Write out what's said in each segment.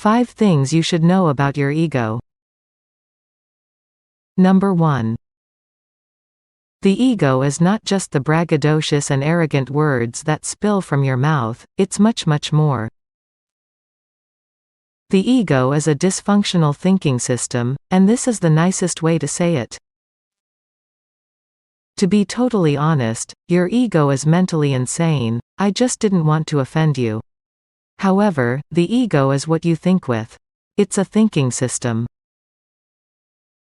5 things you should know about your ego. Number 1. The ego is not just the braggadocious and arrogant words that spill from your mouth, it's much, much more. The ego is a dysfunctional thinking system, and this is the nicest way to say it. To be totally honest, your ego is mentally insane. I just didn't want to offend you. However, the ego is what you think with. It's a thinking system.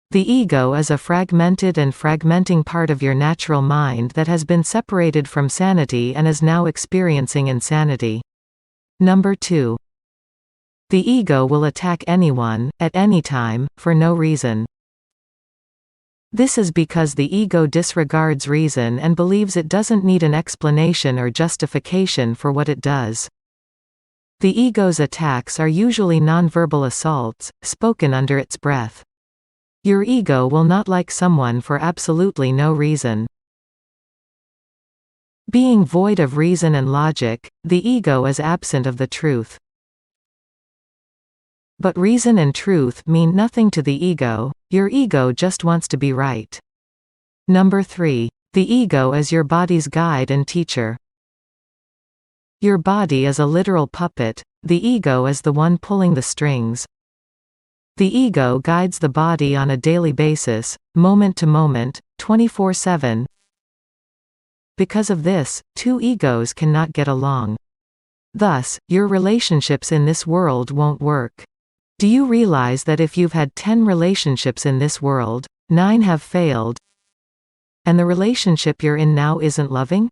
The ego is a fragmented and fragmenting part of your natural mind that has been separated from sanity and is now experiencing insanity. Number 2. The ego will attack anyone, at any time, for no reason. This is because the ego disregards reason and believes it doesn't need an explanation or justification for what it does. The ego's attacks are usually nonverbal assaults, spoken under its breath. Your ego will not like someone for absolutely no reason. Being void of reason and logic, the ego is absent of the truth. But reason and truth mean nothing to the ego. Your ego just wants to be right. Number 3. The ego is your body's guide and teacher. Your body is a literal puppet. The ego is the one pulling the strings. The ego guides the body on a daily basis, moment to moment, 24/7. Because of this, 2 egos cannot get along. Thus, your relationships in this world won't work. Do you realize that if you've had 10 relationships in this world, 9 have failed, and the relationship you're in now isn't loving?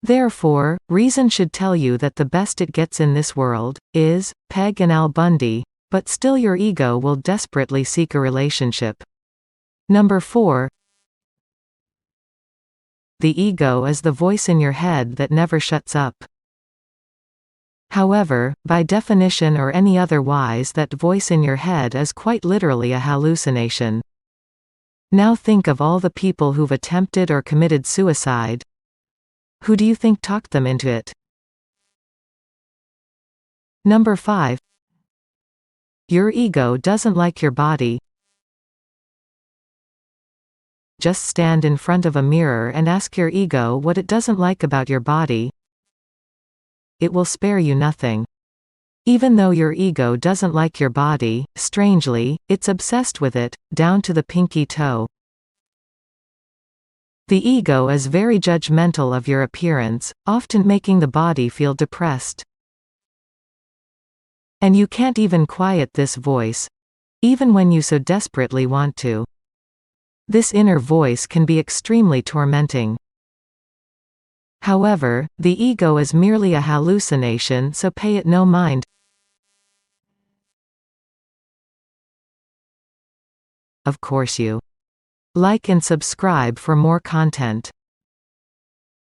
Therefore, reason should tell you that the best it gets in this world is Peg and Al Bundy, but still your ego will desperately seek a relationship. Number 4. The ego is the voice in your head that never shuts up. However, by definition or any otherwise, that voice in your head is quite literally a hallucination. Now think of all the people who've attempted or committed suicide. Who do you think talked them into it? Number 5. Your ego doesn't like your body. Just stand in front of a mirror and ask your ego what it doesn't like about your body. It will spare you nothing. Even though your ego doesn't like your body, strangely, it's obsessed with it, down to the pinky toe. The ego is very judgmental of your appearance, often making the body feel depressed. And you can't even quiet this voice, even when you so desperately want to. This inner voice can be extremely tormenting. However, the ego is merely a hallucination, so pay it no mind. Of course you like and subscribe for more content.